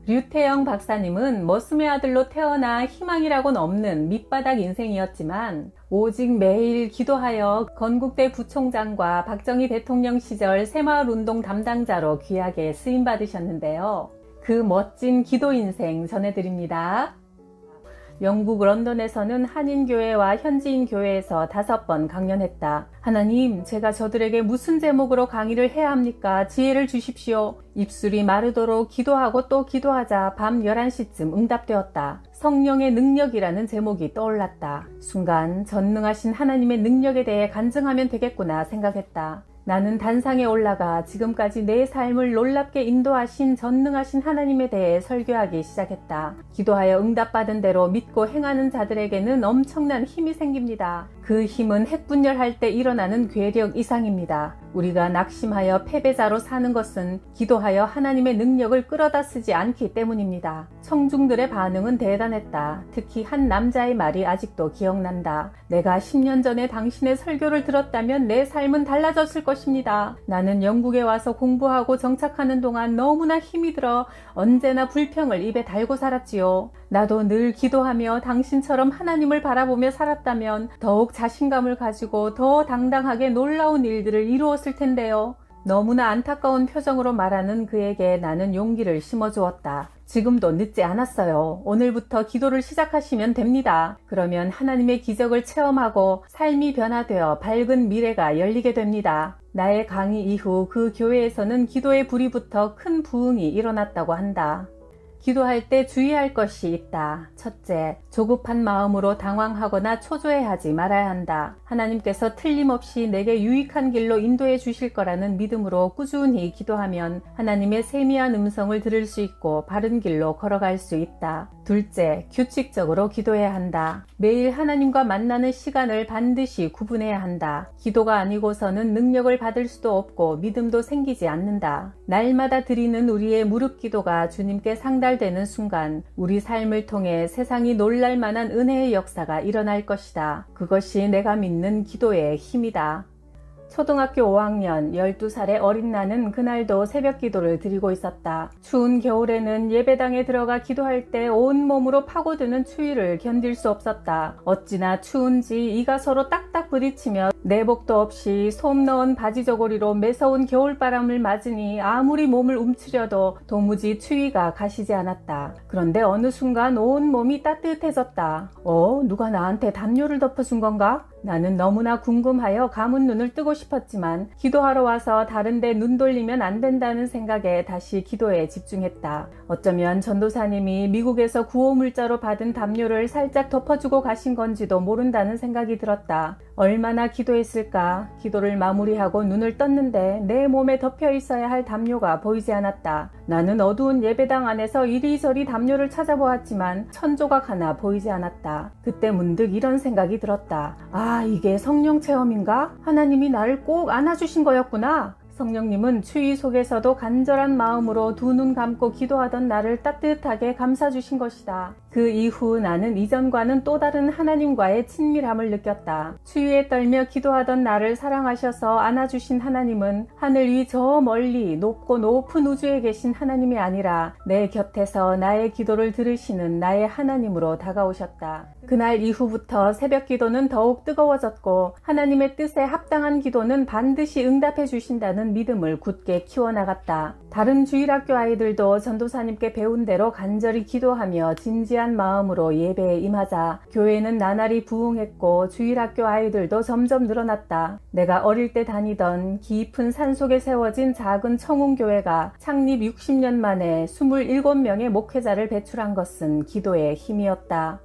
류태영 박사님은 머슴의 아들로 태어나 희망이라고는 없는 밑바닥 인생이었지만 오직 매일 기도하여 건국대 부총장과 박정희 대통령 시절 새마을운동 담당자로 귀하게 쓰임받으셨는데요. 그 멋진 기도 인생 전해드립니다. 영국 런던에서는 한인교회와 현지인 교회에서 5번 강연했다. 하나님, 제가 저들에게 무슨 제목으로 강의를 해야 합니까? 지혜를 주십시오. 입술이 마르도록 기도하고 또 기도하자 밤 11시쯤 응답되었다. 성령의 능력이라는 제목이 떠올랐다. 순간 전능하신 하나님의 능력에 대해 간증하면 되겠구나 생각했다. 나는 단상에 올라가 지금까지 내 삶을 놀랍게 인도하신 전능하신 하나님에 대해 설교하기 시작했다. 기도하여 응답받은 대로 믿고 행하는 자들에게는 엄청난 힘이 생깁니다. 그 힘은 핵분열할 때 일어나는 괴력 이상입니다. 우리가 낙심하여 패배자로 사는 것은 기도하여 하나님의 능력을 끌어다 쓰지 않기 때문입니다. 청중들의 반응은 대단했다. 특히 한 남자의 말이 아직도 기억난다. 내가 10년 전에 당신의 설교를 들었다면 내 삶은 달라졌을 것입니다. 나는 영국에 와서 공부하고 정착하는 동안 너무나 힘이 들어 언제나 불평을 입에 달고 살았지요. 나도 늘 기도하며 당신처럼 하나님을 바라보며 살았다면 더욱 자신감을 가지고 더 당당하게 놀라운 일들을 이루었을 텐데요. 너무나 안타까운 표정으로 말하는 그에게 나는 용기를 심어주었다. 지금도 늦지 않았어요. 오늘부터 기도를 시작하시면 됩니다. 그러면 하나님의 기적을 체험하고 삶이 변화되어 밝은 미래가 열리게 됩니다. 나의 강의 이후 그 교회에서는 기도의 불이 붙어 큰 부흥이 일어났다고 한다. 기도할 때 주의할 것이 있다. 첫째, 조급한 마음으로 당황하거나 초조해하지 말아야 한다. 하나님께서 틀림없이 내게 유익한 길로 인도해 주실 거라는 믿음으로 꾸준히 기도하면 하나님의 세미한 음성을 들을 수 있고 바른 길로 걸어갈 수 있다. 둘째, 규칙적으로 기도해야 한다. 매일 하나님과 만나는 시간을 반드시 구분해야 한다. 기도가 아니고서는 능력을 받을 수도 없고 믿음도 생기지 않는다. 날마다 드리는 우리의 무릎 기도가 주님께 상달되는 순간 우리 삶을 통해 세상이 놀랄 만한 은혜의 역사가 일어날 것이다. 그것이 내가 믿는 기도의 힘이다. 초등학교 5학년 12살의 어린 나는 그날도 새벽 기도를 드리고 있었다. 추운 겨울에는 예배당에 들어가 기도할 때 온몸으로 파고드는 추위를 견딜 수 없었다. 어찌나 추운지 이가 서로 딱딱 부딪히며 내복도 없이 솜 넣은 바지 저고리로 매서운 겨울바람을 맞으니 아무리 몸을 움츠려도 도무지 추위가 가시지 않았다. 그런데 어느 순간 온 몸이 따뜻해졌다. 누가 나한테 담요를 덮어준 건가? 나는 너무나 궁금하여 감은 눈을 뜨고 싶었지만 기도하러 와서 다른데 눈 돌리면 안 된다는 생각에 다시 기도에 집중했다. 어쩌면 전도사님이 미국에서 구호물자로 받은 담요를 살짝 덮어주고 가신 건지도 모른다는 생각이 들었다. 얼마나 기도했을까? 기도를 마무리하고 눈을 떴는데 내 몸에 덮여 있어야 할 담요가 보이지 않았다. 나는 어두운 예배당 안에서 이리저리 담요를 찾아보았지만 천조각 하나 보이지 않았다. 그때 문득 이런 생각이 들었다. 이게 성령 체험인가? 하나님이 나를 꼭 안아주신 거였구나. 성령님은 추위 속에서도 간절한 마음으로 두 눈 감고 기도하던 나를 따뜻하게 감싸주신 것이다. 그 이후 나는 이전과는 또 다른 하나님과의 친밀함을 느꼈다. 추위에 떨며 기도하던 나를 사랑하셔서 안아주신 하나님은 하늘 위 저 멀리 높고 높은 우주에 계신 하나님이 아니라 내 곁에서 나의 기도를 들으시는 나의 하나님으로 다가오셨다. 그날 이후부터 새벽 기도는 더욱 뜨거워졌고 하나님의 뜻에 합당한 기도는 반드시 응답해 주신다는 믿음을 굳게 키워나갔다. 다른 주일학교 아이들도 전도사님께 배운 대로 간절히 기도하며 진지한 마음으로 예배에 임하자 교회는 나날이 부흥했고 주일학교 아이들도 점점 늘어났다. 내가 어릴 때 다니던 깊은 산속에 세워진 작은 청운교회가 창립 60년 만에 27명의 목회자를 배출한 것은 기도의 힘이었다.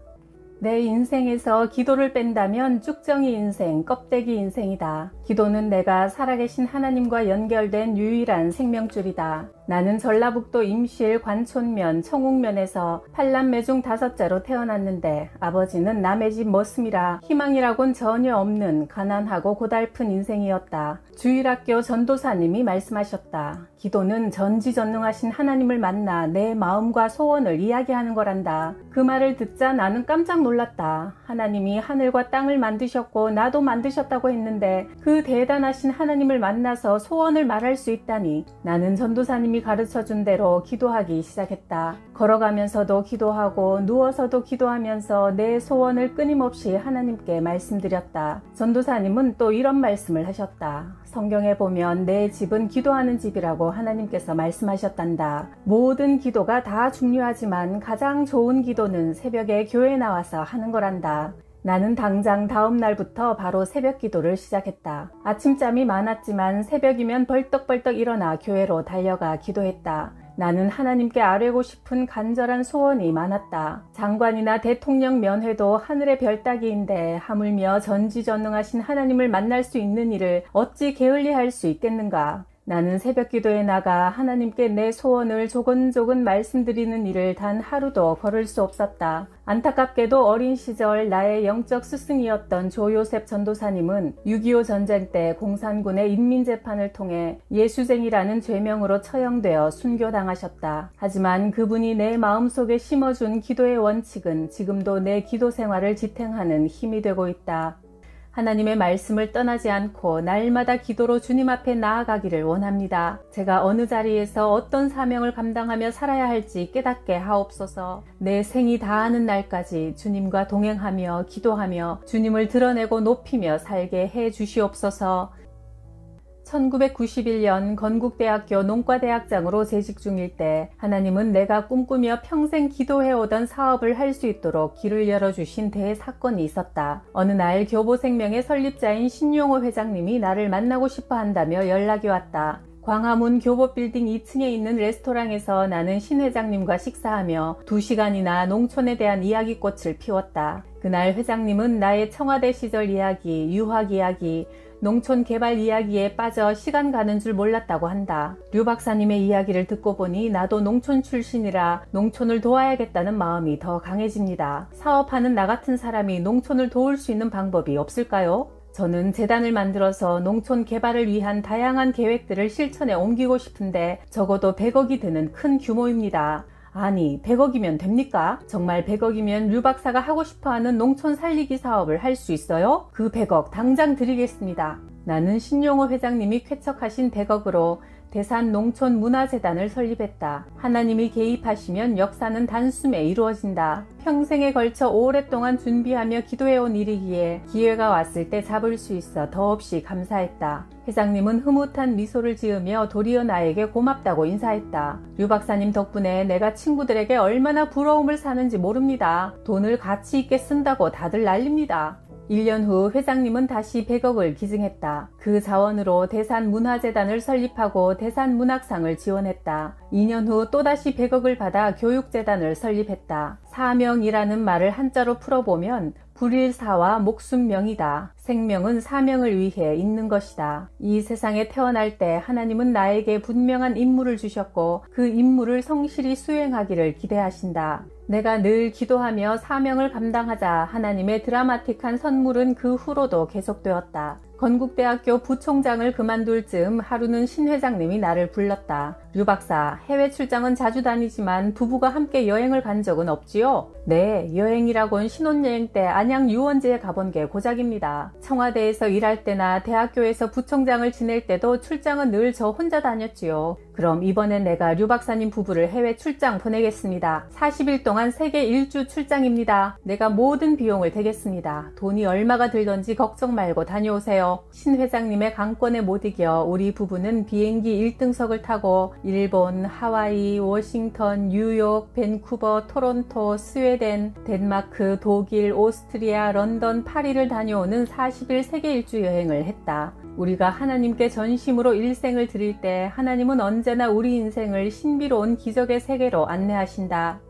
내 인생에서 기도를 뺀다면 쭉정이 인생, 껍데기 인생이다. 기도는 내가 살아계신 하나님과 연결된 유일한 생명줄이다. 나는 전라북도 임실 관촌면 청웅면에서 8남매 중 5째로 태어났는데 아버지는 남의 집 머슴이라 희망이라곤 전혀 없는 가난하고 고달픈 인생이었다. 주일학교 전도사님이 말씀하셨다. 기도는 전지전능하신 하나님을 만나 내 마음과 소원을 이야기하는 거란다. 그 말을 듣자 나는 깜짝 놀랐다. 하나님이 하늘과 땅을 만드셨고 나도 만드셨다고 했는데 그 대단하신 하나님을 만나서 소원을 말할 수 있다니. 나는 전도사님이 하나님이 가르쳐준 대로 기도하기 시작했다. 걸어가면서도 기도하고 누워서도 기도하면서 내 소원을 끊임없이 하나님께 말씀드렸다. 전도사님은 또 이런 말씀을 하셨다. 성경에 보면 내 집은 기도하는 집이라고 하나님께서 말씀하셨단다. 모든 기도가 다 중요하지만 가장 좋은 기도는 새벽에 교회에 나와서 하는 거란다. 나는 당장 다음 날부터 바로 새벽 기도를 시작했다. 아침잠이 많았지만 새벽이면 벌떡벌떡 일어나 교회로 달려가 기도했다. 나는 하나님께 아뢰고 싶은 간절한 소원이 많았다. 장관이나 대통령 면회도 하늘의 별 따기인데 하물며 전지전능하신 하나님을 만날 수 있는 일을 어찌 게을리할 수 있겠는가? 나는 새벽 기도에 나가 하나님께 내 소원을 조근조근 말씀드리는 일을 단 하루도 걸을 수 없었다. 안타깝게도 어린 시절 나의 영적 스승이었던 조요셉 전도사님은 6.25 전쟁 때 공산군의 인민재판을 통해 예수쟁이라는 죄명으로 처형되어 순교당하셨다. 하지만 그분이 내 마음속에 심어준 기도의 원칙은 지금도 내 기도 생활을 지탱하는 힘이 되고 있다. 하나님의 말씀을 떠나지 않고 날마다 기도로 주님 앞에 나아가기를 원합니다. 제가 어느 자리에서 어떤 사명을 감당하며 살아야 할지 깨닫게 하옵소서. 내 생이 다하는 날까지 주님과 동행하며 기도하며 주님을 드러내고 높이며 살게 해 주시옵소서. 1991년 건국대학교 농과대학장으로 재직 중일 때 하나님은 내가 꿈꾸며 평생 기도해오던 사업을 할 수 있도록 길을 열어주신 대사건이 있었다. 어느 날 교보생명의 설립자인 신용호 회장님이 나를 만나고 싶어 한다며 연락이 왔다. 광화문 교보빌딩 2층에 있는 레스토랑에서 나는 신 회장님과 식사하며 2시간이나 농촌에 대한 이야기꽃을 피웠다. 그날 회장님은 나의 청와대 시절 이야기, 유학 이야기, 농촌 개발 이야기에 빠져 시간 가는 줄 몰랐다고 한다. 류 박사님의 이야기를 듣고 보니 나도 농촌 출신이라 농촌을 도와야겠다는 마음이 더 강해집니다. 사업하는 나 같은 사람이 농촌을 도울 수 있는 방법이 없을까요? 저는 재단을 만들어서 농촌 개발을 위한 다양한 계획들을 실천에 옮기고 싶은데 적어도 100억이 드는 큰 규모입니다. 아니, 100억이면 됩니까? 정말 100억이면 류 박사가 하고 싶어하는 농촌 살리기 사업을 할 수 있어요? 그 100억 당장 드리겠습니다. 나는 신용호 회장님이 쾌척하신 100억으로 대산농촌문화재단을 설립했다. 하나님이 개입하시면 역사는 단숨에 이루어진다. 평생에 걸쳐 오랫동안 준비하며 기도해온 일이기에 기회가 왔을 때 잡을 수 있어 더없이 감사했다. 회장님은 흐뭇한 미소를 지으며 도리어 나에게 고맙다고 인사했다. 류 박사님 덕분에 내가 친구들에게 얼마나 부러움을 사는지 모릅니다. 돈을 가치 있게 쓴다고 다들 난립니다. 1년 후 회장님은 다시 100억을 기증했다. 그 자원으로 대산문화재단을 설립하고 대산문학상을 지원했다. 2년 후 또다시 100억을 받아 교육재단을 설립했다. 사명이라는 말을 한자로 풀어보면 불일사와 목숨명이다. 생명은 사명을 위해 있는 것이다. 이 세상에 태어날 때 하나님은 나에게 분명한 임무를 주셨고 그 임무를 성실히 수행하기를 기대하신다. 내가 늘 기도하며 사명을 감당하자 하나님의 드라마틱한 선물은 그 후로도 계속되었다. 건국대학교 부총장을 그만둘 즈음 하루는 신 회장님이 나를 불렀다. 류 박사, 해외 출장은 자주 다니지만 부부가 함께 여행을 간 적은 없지요? 네, 여행이라곤 신혼여행 때 안양 유원지에 가본 게 고작입니다. 청와대에서 일할 때나 대학교에서 부총장을 지낼 때도 출장은 늘 저 혼자 다녔지요. 그럼 이번엔 내가 류 박사님 부부를 해외 출장 보내겠습니다. 40일 동안 세계 일주 출장입니다. 내가 모든 비용을 대겠습니다. 돈이 얼마가 들던지 걱정 말고 다녀오세요. 신 회장님의 강권에 못 이겨 우리 부부는 비행기 1등석을 타고 일본, 하와이, 워싱턴, 뉴욕, 밴쿠버, 토론토, 스웨덴, 덴마크, 독일, 오스트리아, 런던, 파리를 다녀오는 40일 세계 일주 여행을 했다. 우리가 하나님께 전심으로 일생을 드릴 때 하나님은 언제나 우리 인생을 신비로운 기적의 세계로 안내하신다.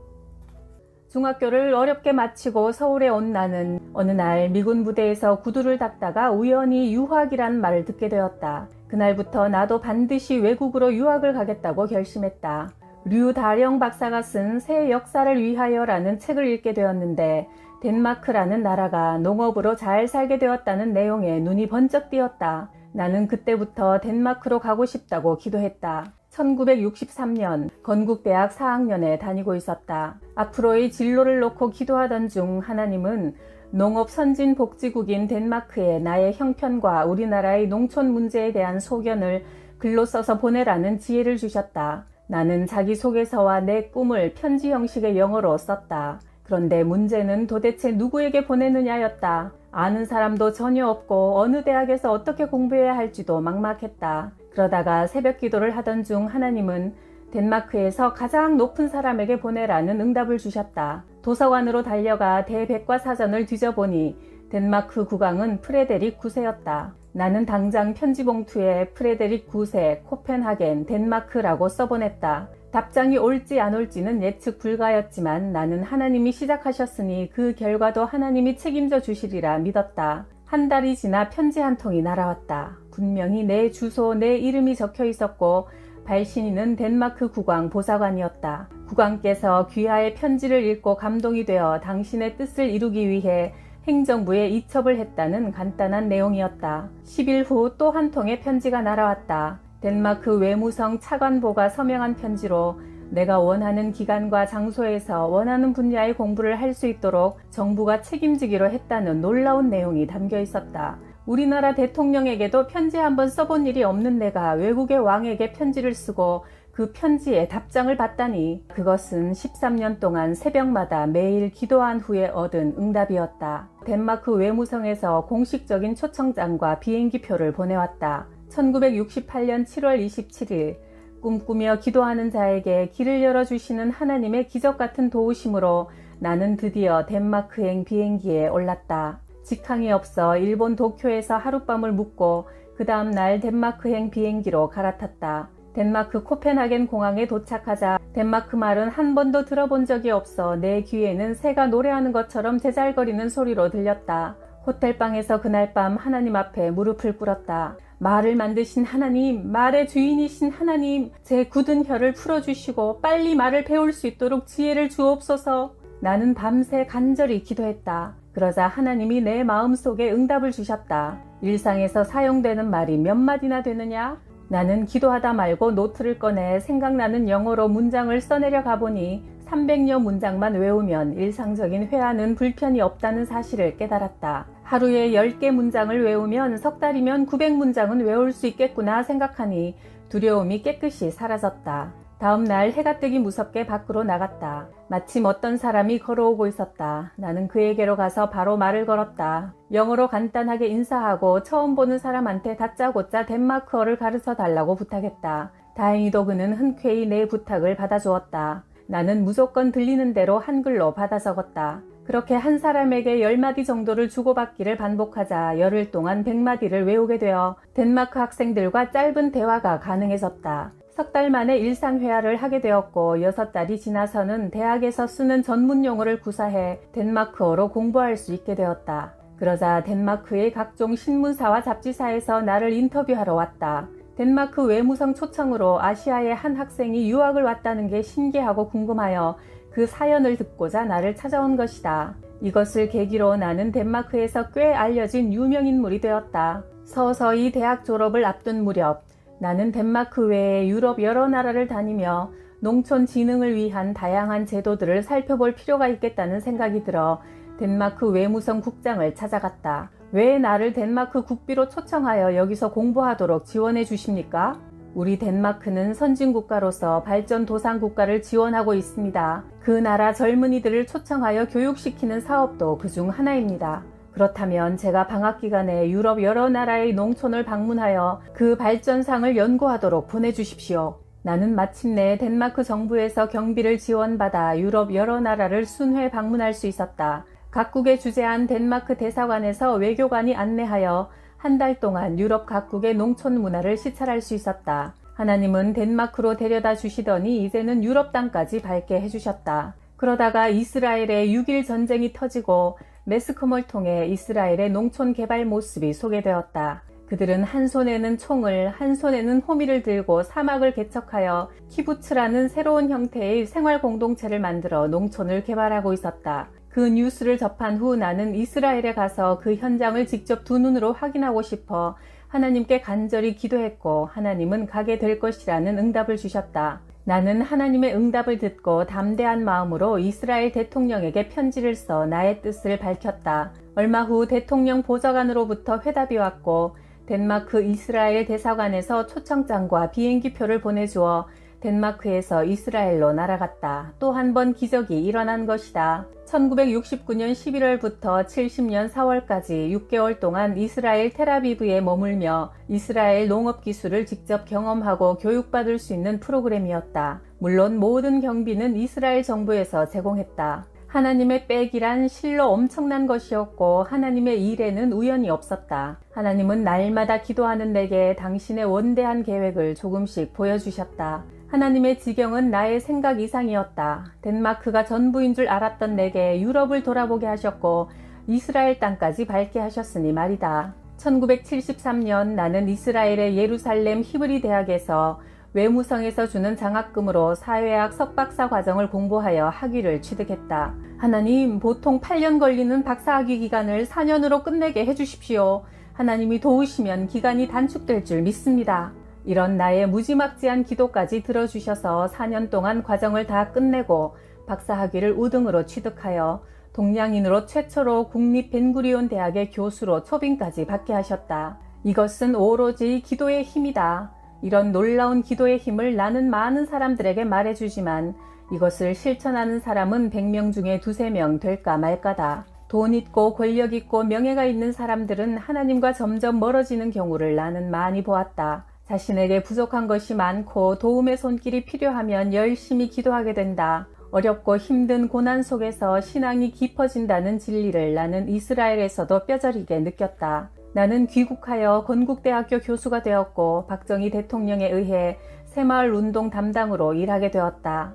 중학교를 어렵게 마치고 서울에 온 나는 어느 날 미군 부대에서 구두를 닦다가 우연히 유학이란 말을 듣게 되었다. 그날부터 나도 반드시 외국으로 유학을 가겠다고 결심했다. 류 다령 박사가 쓴 새 역사를 위하여라는 책을 읽게 되었는데 덴마크라는 나라가 농업으로 잘 살게 되었다는 내용에 눈이 번쩍 띄었다. 나는 그때부터 덴마크로 가고 싶다고 기도했다. 1963년 건국대학 4학년에 다니고 있었다. 앞으로의 진로를 놓고 기도하던 중 하나님은 농업 선진복지국인 덴마크에 나의 형편과 우리나라의 농촌 문제에 대한 소견을 글로 써서 보내라는 지혜를 주셨다. 나는 자기소개서와 내 꿈을 편지 형식의 영어로 썼다. 그런데 문제는 도대체 누구에게 보내느냐였다. 아는 사람도 전혀 없고 어느 대학에서 어떻게 공부해야 할지도 막막했다. 그러다가 새벽 기도를 하던 중 하나님은 덴마크에서 가장 높은 사람에게 보내라는 응답을 주셨다. 도서관으로 달려가 대백과사전을 뒤져보니 덴마크 국왕은 프레데릭 9세였다. 나는 당장 편지 봉투에 프레데릭 9세 코펜하겐 덴마크라고 써보냈다. 답장이 올지 안 올지는 예측 불가였지만 나는 하나님이 시작하셨으니 그 결과도 하나님이 책임져 주시리라 믿었다. 한 달이 지나 편지 한 통이 날아왔다. 분명히 내 주소, 내 이름이 적혀 있었고 발신인은 덴마크 국왕 보좌관이었다. 국왕께서 귀하의 편지를 읽고 감동이 되어 당신의 뜻을 이루기 위해 행정부에 이첩을 했다는 간단한 내용이었다. 10일 후 또 한 통의 편지가 날아왔다. 덴마크 외무성 차관보가 서명한 편지로 내가 원하는 기간과 장소에서 원하는 분야의 공부를 할 수 있도록 정부가 책임지기로 했다는 놀라운 내용이 담겨 있었다. 우리나라 대통령에게도 편지 한번 써본 일이 없는 내가 외국의 왕에게 편지를 쓰고 그 편지에 답장을 받다니 그것은 13년 동안 새벽마다 매일 기도한 후에 얻은 응답이었다. 덴마크 외무성에서 공식적인 초청장과 비행기표를 보내왔다. 1968년 7월 27일 꿈꾸며 기도하는 자에게 길을 열어주시는 하나님의 기적같은 도우심으로 나는 드디어 덴마크행 비행기에 올랐다. 직항이 없어 일본 도쿄에서 하룻밤을 묵고 그 다음 날 덴마크행 비행기로 갈아탔다. 덴마크 코펜하겐 공항에 도착하자 덴마크 말은 한 번도 들어본 적이 없어 내 귀에는 새가 노래하는 것처럼 제잘거리는 소리로 들렸다. 호텔방에서 그날 밤 하나님 앞에 무릎을 꿇었다. 말을 만드신 하나님, 말의 주인이신 하나님, 제 굳은 혀를 풀어주시고 빨리 말을 배울 수 있도록 지혜를 주옵소서. 나는 밤새 간절히 기도했다. 그러자 하나님이 내 마음속에 응답을 주셨다. 일상에서 사용되는 말이 몇 마디나 되느냐? 나는 기도하다 말고 노트를 꺼내 생각나는 영어로 문장을 써내려 가보니 300여 문장만 외우면 일상적인 회화는 불편이 없다는 사실을 깨달았다. 하루에 10개 문장을 외우면 석 달이면 900문장은 외울 수 있겠구나 생각하니 두려움이 깨끗이 사라졌다. 다음 날 해가 뜨기 무섭게 밖으로 나갔다. 마침 어떤 사람이 걸어오고 있었다. 나는 그에게로 가서 바로 말을 걸었다. 영어로 간단하게 인사하고 처음 보는 사람한테 다짜고짜 덴마크어를 가르쳐 달라고 부탁했다. 다행히도 그는 흔쾌히 내 부탁을 받아주었다. 나는 무조건 들리는 대로 한글로 받아 적었다. 그렇게 한 사람에게 10마디 정도를 주고받기를 반복하자 열흘 동안 100마디를 외우게 되어 덴마크 학생들과 짧은 대화가 가능해졌다. 석 달 만에 일상회화를 하게 되었고 6달이 지나서는 대학에서 쓰는 전문 용어를 구사해 덴마크어로 공부할 수 있게 되었다. 그러자 덴마크의 각종 신문사와 잡지사에서 나를 인터뷰하러 왔다. 덴마크 외무성 초청으로 아시아의 한 학생이 유학을 왔다는 게 신기하고 궁금하여 그 사연을 듣고자 나를 찾아온 것이다. 이것을 계기로 나는 덴마크에서 꽤 알려진 유명인물이 되었다. 서서히 대학 졸업을 앞둔 무렵 나는 덴마크 외에 유럽 여러 나라를 다니며 농촌 진흥을 위한 다양한 제도들을 살펴볼 필요가 있겠다는 생각이 들어 덴마크 외무성 국장을 찾아갔다. 왜 나를 덴마크 국비로 초청하여 여기서 공부하도록 지원해 주십니까? 우리 덴마크는 선진국가로서 발전도상국가를 지원하고 있습니다. 그 나라 젊은이들을 초청하여 교육시키는 사업도 그중 하나입니다. 그렇다면 제가 방학기간에 유럽 여러 나라의 농촌을 방문하여 그 발전상을 연구하도록 보내주십시오. 나는 마침내 덴마크 정부에서 경비를 지원받아 유럽 여러 나라를 순회 방문할 수 있었다. 각국에 주재한 덴마크 대사관에서 외교관이 안내하여 한 달 동안 유럽 각국의 농촌 문화를 시찰할 수 있었다. 하나님은 덴마크로 데려다 주시더니 이제는 유럽 땅까지 밟게 해주셨다. 그러다가 이스라엘의 6.1 전쟁이 터지고 매스컴을 통해 이스라엘의 농촌 개발 모습이 소개되었다. 그들은 한 손에는 총을, 한 손에는 호미를 들고 사막을 개척하여 키부츠라는 새로운 형태의 생활 공동체를 만들어 농촌을 개발하고 있었다. 그 뉴스를 접한 후 나는 이스라엘에 가서 그 현장을 직접 두 눈으로 확인하고 싶어 하나님께 간절히 기도했고 하나님은 가게 될 것이라는 응답을 주셨다. 나는 하나님의 응답을 듣고 담대한 마음으로 이스라엘 대통령에게 편지를 써 나의 뜻을 밝혔다. 얼마 후 대통령 보좌관으로부터 회답이 왔고 덴마크 이스라엘 대사관에서 초청장과 비행기표를 보내주어 덴마크에서 이스라엘로 날아갔다. 또 한 번 기적이 일어난 것이다. 1969년 11월부터 70년 4월까지 6개월 동안 이스라엘 텔아비브에 머물며 이스라엘 농업 기술을 직접 경험하고 교육받을 수 있는 프로그램이었다. 물론 모든 경비는 이스라엘 정부에서 제공했다. 하나님의 백이란 실로 엄청난 것이었고 하나님의 일에는 우연이 없었다. 하나님은 날마다 기도하는 내게 당신의 원대한 계획을 조금씩 보여주셨다. 하나님의 지경은 나의 생각 이상이었다. 덴마크가 전부인 줄 알았던 내게 유럽을 돌아보게 하셨고 이스라엘 땅까지 밟게 하셨으니 말이다. 1973년 나는 이스라엘의 예루살렘 히브리 대학에서 외무성에서 주는 장학금으로 사회학 석박사 과정을 공부하여 학위를 취득했다. 하나님, 보통 8년 걸리는 박사학위 기간을 4년으로 끝내게 해주십시오. 하나님이 도우시면 기간이 단축될 줄 믿습니다. 이런 나의 무지막지한 기도까지 들어주셔서 4년 동안 과정을 다 끝내고 박사학위를 우등으로 취득하여 동양인으로 최초로 국립 벤구리온 대학의 교수로 초빙까지 받게 하셨다. 이것은 오로지 기도의 힘이다. 이런 놀라운 기도의 힘을 나는 많은 사람들에게 말해주지만 이것을 실천하는 사람은 100명 중에 2~3명 될까 말까다. 돈 있고 권력 있고 명예가 있는 사람들은 하나님과 점점 멀어지는 경우를 나는 많이 보았다. 자신에게 부족한 것이 많고 도움의 손길이 필요하면 열심히 기도하게 된다. 어렵고 힘든 고난 속에서 신앙이 깊어진다는 진리를 나는 이스라엘에서도 뼈저리게 느꼈다. 나는 귀국하여 건국대학교 교수가 되었고 박정희 대통령에 의해 새마을 운동 담당으로 일하게 되었다.